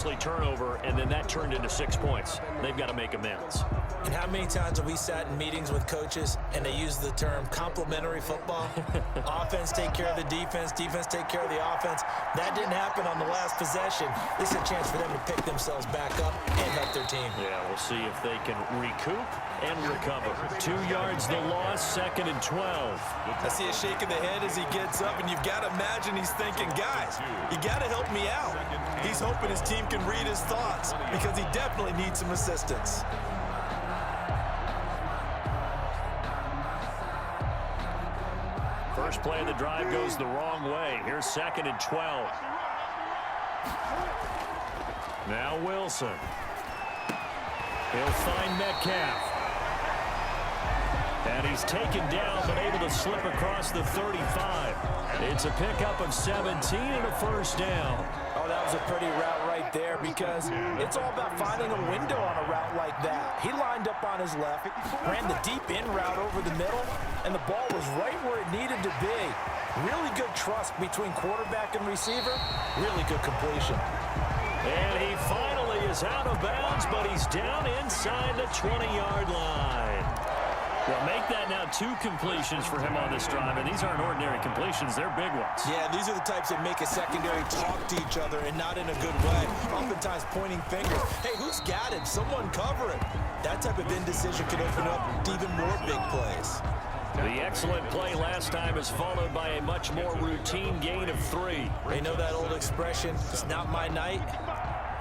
turnover, and then that turned into 6 points. They've got to make amends. And how many times have we sat in meetings with coaches and they use the term complementary football? Offense take care of the defense, defense take care of the offense. That didn't happen on the last possession. This is a chance for them to pick themselves back up and help their team. Yeah, we'll see if they can recoup and recover. 2 yards the loss, 2nd and 12. I see a shake of the head as he gets up, and you've got to imagine he's thinking, guys, you got to help me out. He's hoping his team can read his thoughts because he definitely needs some assistance. First play of the drive goes the wrong way. Here's 2nd and 12. Now Wilson. He'll find Metcalf. And he's taken down but able to slip across the 35. It's a pickup of 17 and a first down. Oh, that was a pretty route right there because it's all about finding a window on a route like that. He lined up on his left, ran the deep in route over the middle, and the ball was right where it needed to be. Really good trust between quarterback and receiver. Really good completion. And he finally is out of bounds, but he's down inside the 20-yard line. Well, make that now 2 completions for him on this drive, and these aren't ordinary completions. They're big ones. Yeah, these are the types that make a secondary talk to each other and not in a good way. Oftentimes pointing fingers. Hey, who's got him? Someone cover him. That type of indecision can open up to even more big plays. The excellent play last time is followed by a much more routine gain of 3. They know that old expression, it's not my night.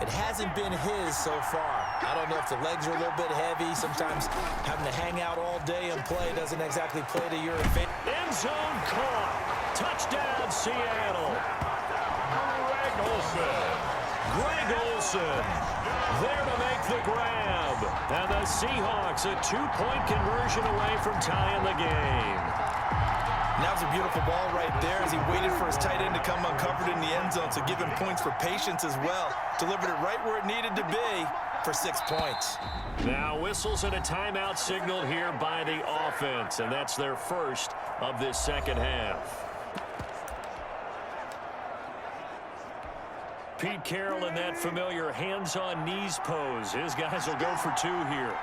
It hasn't been his so far. I don't know if the legs are a little bit heavy. Sometimes having to hang out all day and play doesn't exactly play to your advantage. End zone caught. Touchdown, Seattle. Greg Olsen there to make the grab. And the Seahawks a 2-point conversion away from tying the game. And that was a beautiful ball right there as he waited for his tight end to come uncovered in the end zone, so give him points for patience as well. Delivered it right where it needed to be for 6 points. Now whistles and a timeout signaled here by the offense, and that's their first of this second half. Pete Carroll in that familiar hands-on knees pose. His guys will go for 2 here.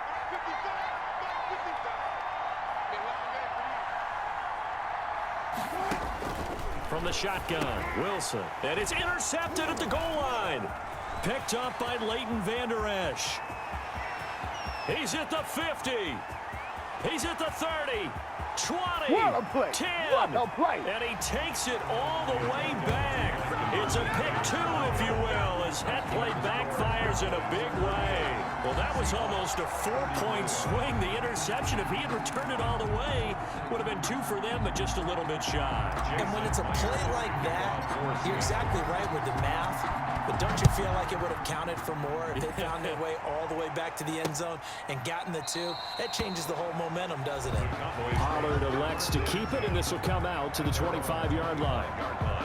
From the shotgun, Wilson. And it's intercepted at the goal line. Picked up by Leighton Vander Esch. He's at the 50. He's at the 30. 20. What a play. 10. What a play. And he takes it all the way back. It's a pick 2, if you will, as that play backfires in a big way. Well, that was almost a 4-point swing. The interception, if he had returned it all the way, would have been 2 for them, but just a little bit shy. And when it's a play like that, you're exactly right with the math. But don't you feel like it would have counted for more if they found their way all the way back to the end zone and gotten the 2? That changes the whole momentum, doesn't it? Pollard elects to keep it, and this will come out to the 25-yard line.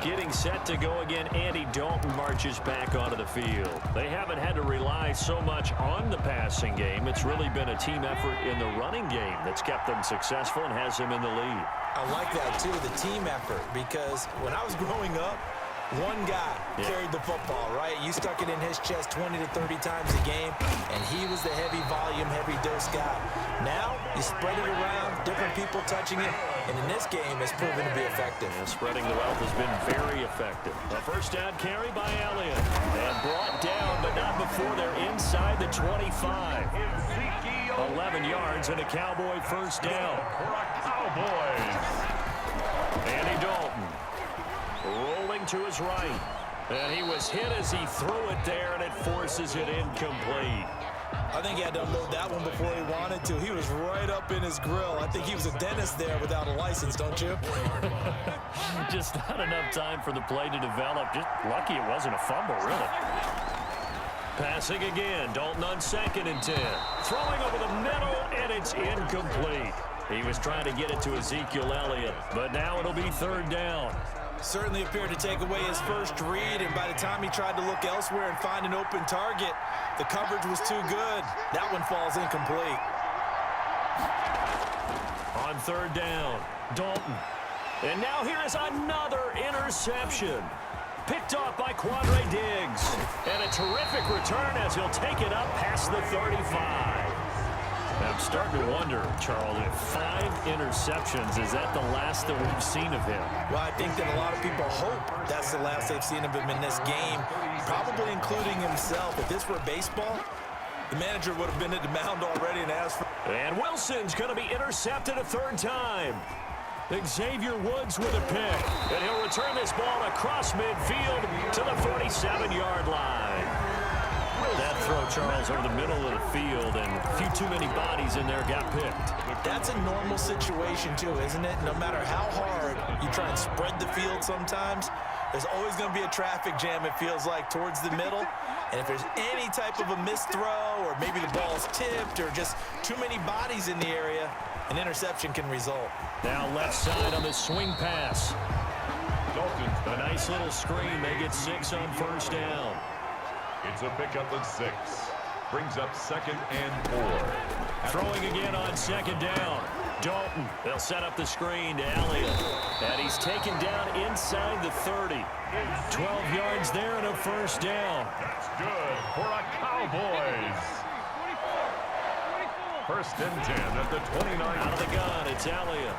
Getting set to go again, Andy Dalton marches back onto the field. They haven't had to rely so much on the passing game. It's really been a team effort in the running game that's kept them successful and has them in the lead. I like that, too, the team effort, because when I was growing up, one guy carried the football, right? You stuck it in his chest 20 to 30 times a game, and he was the heavy volume, heavy dose guy. Now, you spread it around, different people touching it, and in this game, it's proven to be effective. And spreading the wealth has been very effective. A first down carry by Elliott, and brought down, but not before they're inside the 25. 11 yards and a Cowboy first down. Cowboys. Andy Dalton. Rolling to his right. And he was hit as he threw it there, and it forces it incomplete. I think he had to unload that one before he wanted to. He was right up in his grill. I think he was a dentist there without a license, don't you? Just not enough time for the play to develop. Just lucky it wasn't a fumble, really. Passing again. Dalton on 2nd and 10. Throwing over the middle, and it's incomplete. He was trying to get it to Ezekiel Elliott, but now it'll be 3rd down. Certainly appeared to take away his first read, and by the time he tried to look elsewhere and find an open target, the coverage was too good. That one falls incomplete. On 3rd down, Dalton. And now here is another interception. Picked off by Quandre Diggs. And a terrific return as he'll take it up past the 35. I'm starting to wonder, Charles, if 5 interceptions, is that the last that we've seen of him? Well, I think that a lot of people hope that's the last they've seen of him in this game, probably including himself. If this were baseball, the manager would have been at the mound already and asked for... And Wilson's going to be intercepted a 3rd time. Xavier Woods with a pick. And he'll return this ball across midfield to the 47-yard line. That throw, Charles, over the middle of the field, and a few too many bodies in there got picked. That's a normal situation, too, isn't it? No matter how hard you try and spread the field sometimes, there's always going to be a traffic jam, it feels like, towards the middle. And if there's any type of a missed throw, or maybe the ball's tipped, or just too many bodies in the area, an interception can result. Now left side on the swing pass. A nice little screen. They get 6 on 1st down. It's a pickup of 6. Brings up 2nd and 4. Throwing again on 2nd down. Dalton. They'll set up the screen to Elliott. And he's taken down inside the 30. 12 yards there and a 1st down. That's good for a Cowboys. 1st and 10 at the 29. Out of the gun, it's Elliott.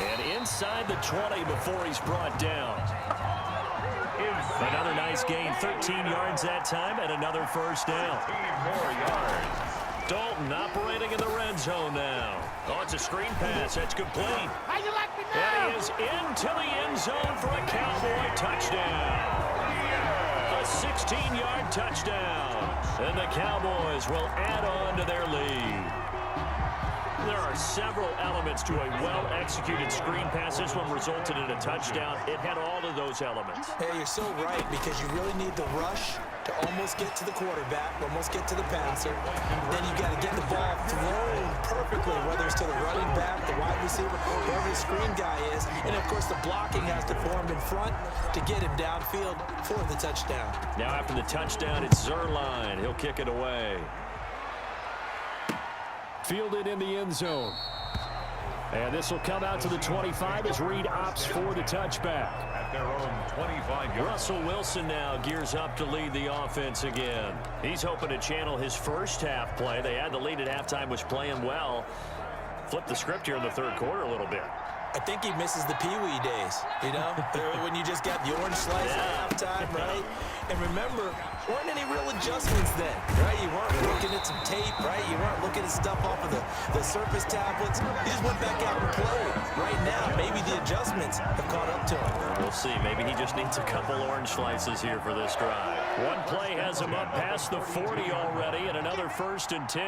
And inside the 20 before he's brought down. Another nice gain, 13 yards that time, and another 1st down. 15 more yards. Dalton operating in the red zone now. Oh, it's a screen pass. That's complete. How you like me now? And he is into the end zone for a Cowboy touchdown. A 16-yard touchdown. And the Cowboys will add on to their lead. There are several elements to a well-executed screen pass. This one resulted in a touchdown. It had all of those elements. Hey, you're so right, because you really need the rush to almost get to the quarterback, almost get to the passer. Then you got to get the ball thrown perfectly, whether it's to the running back, the wide receiver, whoever the screen guy is. And, of course, the blocking has to form in front to get him downfield for the touchdown. Now after the touchdown, it's Zuerlein. He'll kick it away. Fielded in the end zone. And this will come out to the 25 as Reed opts for the touchback. At their own 25 yards. Russell Wilson now gears up to lead the offense again. He's hoping to channel his 1st half play. They had the lead at halftime, was playing well. Flip the script here in the 3rd quarter a little bit. I think he misses the Pee-wee days, you know, when you just got the orange slice at halftime, right? And remember, weren't any real adjustments then, right? You weren't looking at some tape, right? You weren't looking at stuff off of the surface tablets. You just went back out and played. Right now, maybe the adjustments have caught up to him. We'll see. Maybe he just needs a couple orange slices here for this drive. One play has him up past the 40 already, and another 1st and 10.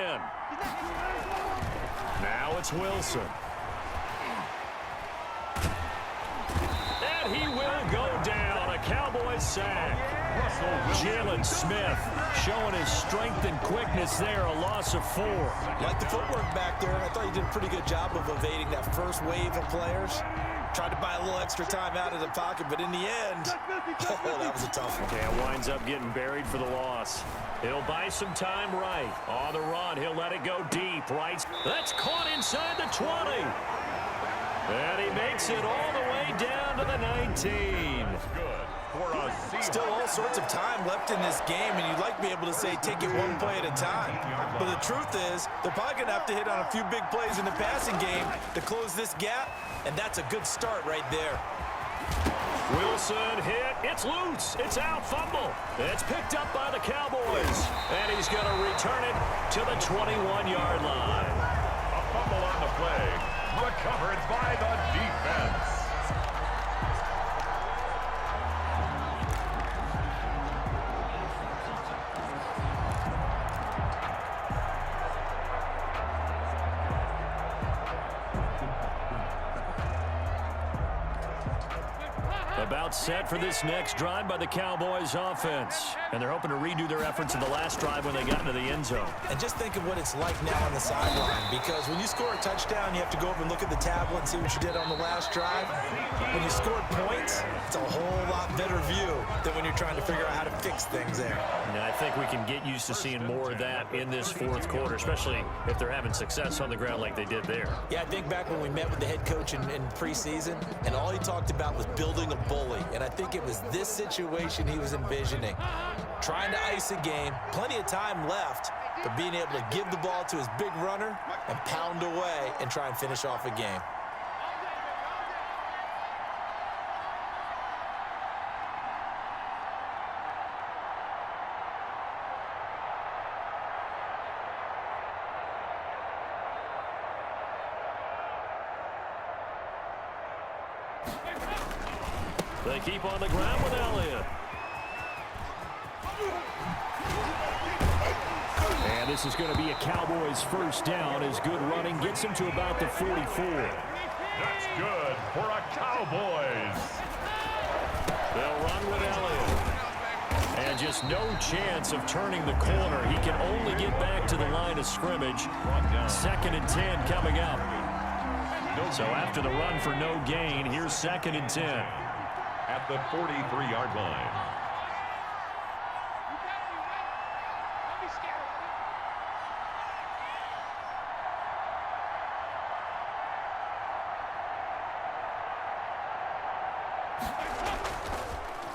Now it's Wilson. And he will go down. A Cowboys sack. Jalen Smith showing his strength and quickness there. A loss of 4. Like the footwork back there, I thought he did a pretty good job of evading that first wave of players. Tried to buy a little extra time out of the pocket, but in the end, oh, that was a tough one. Yeah, winds up getting buried for the loss. He'll buy some time right. On the run, he'll let it go deep. Right. That's caught inside the 20. And he makes it all the way down to the 19. Good for a Still all sorts of time left in this game, and you'd like to be able to say take it one play at a time. But the truth is, they're probably going to have to hit on a few big plays in the passing game to close this gap, and that's a good start right there. Wilson hit. It's loose. It's out. Fumble. It's picked up by the Cowboys. And he's going to return it to the 21-yard line. A fumble on the play. Recovered by the defense. About set for this next drive by the Cowboys offense. And they're hoping to redo their efforts in the last drive when they got into the end zone. And just think of what it's like now on the sideline, because when you score a touchdown, you have to go over and look at the tablet and see what you did on the last drive. When you scored points, it's a whole lot better view than when you're trying to figure out how to fix things there. And I think we can get used to seeing more of that in this 4th quarter, especially if they're having success on the ground like they did there. Yeah, I think back when we met with the head coach in preseason, and all he talked about was building a bully, and I think it was this situation he was envisioning. Trying to ice a game, plenty of time left, but being able to give the ball to his big runner and pound away and try and finish off a game. They keep on the ground with Elliott. And this is going to be a Cowboys first down as good running gets him to about the 44. That's good for a Cowboys. They'll run with Elliott. And just no chance of turning the corner. He can only get back to the line of scrimmage. 2nd and 10 coming up. So after the run for no gain, here's 2nd and 10. At the 43-yard line.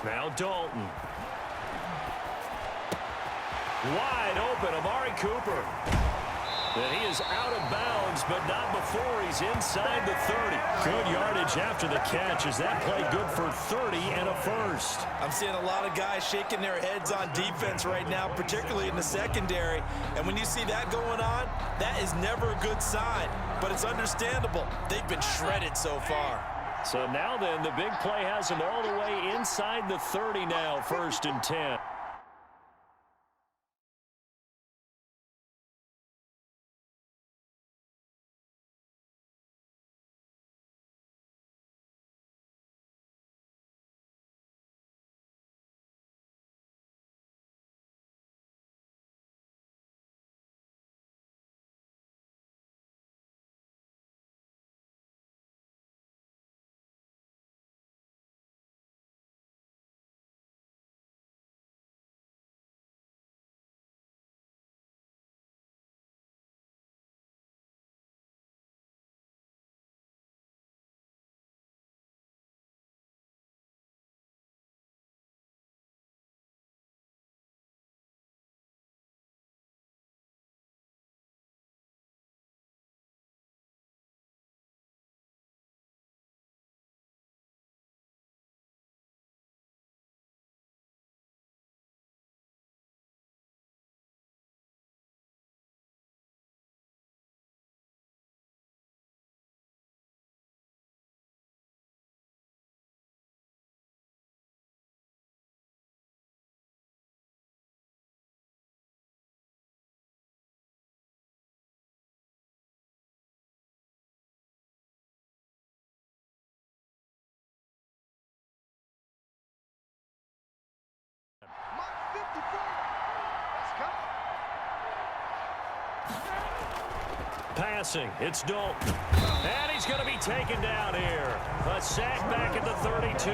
Now Dalton. Wide open, Amari Cooper. And he is out of bounds, but not before he's inside the 30. Good yardage after the catch. Is that play good for 30 and a first? I'm seeing a lot of guys shaking their heads on defense right now, particularly in the secondary. And when you see that going on, that is never a good sign. But it's understandable. They've been shredded so far. So now then, the big play has him all the way inside the 30 now, 1st and 10. Passing, it's Dalton. And he's going to be taken down here. A sack back at the 32.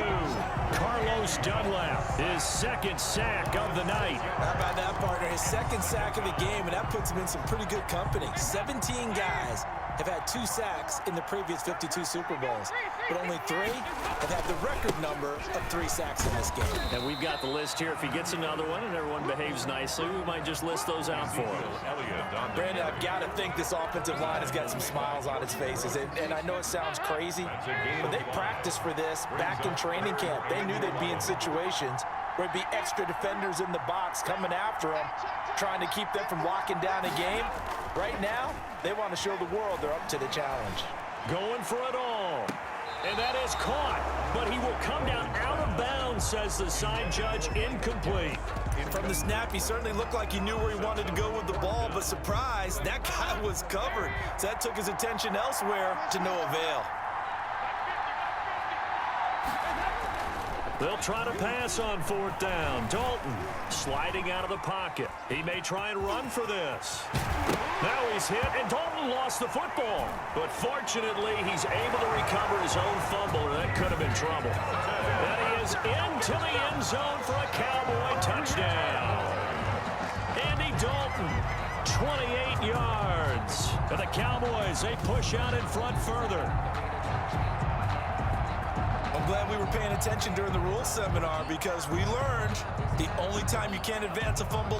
Carlos Dunlap, his 2nd sack of the night. How about that, partner? His 2nd sack of the game, and that puts him in some pretty good company. 17 guys have had 2 sacks in the previous 52 Super Bowls, but only 3 have had the record number of 3 sacks in this game. And we've got the list here. If he gets another one and everyone behaves nicely, we might just list those out for him. Brandon, I've got to think this offensive line has got some smiles on its faces, and I know it sounds crazy, but they practiced for this back in training camp. They knew they'd be in situations where there'd be extra defenders in the box coming after them, trying to keep them from locking down a game. Right now, they want to show the world they're up to the challenge. Going for it all. And that is caught, but he will come down out of bounds, says the side judge, incomplete. From the snap, he certainly looked like he knew where he wanted to go with the ball, but surprise, that guy was covered. So that took his attention elsewhere to no avail. They'll try to pass on 4th down. Dalton sliding out of the pocket. He may try and run for this. Now he's hit, and Dalton lost the football. But fortunately, he's able to recover his own fumble, and that could have been trouble. And he is into the end zone for a Cowboy touchdown. Andy Dalton, 28 yards. And the Cowboys, they push out in front further. glad we were paying attention during the rules seminar because we learned the only time you can't advance a fumble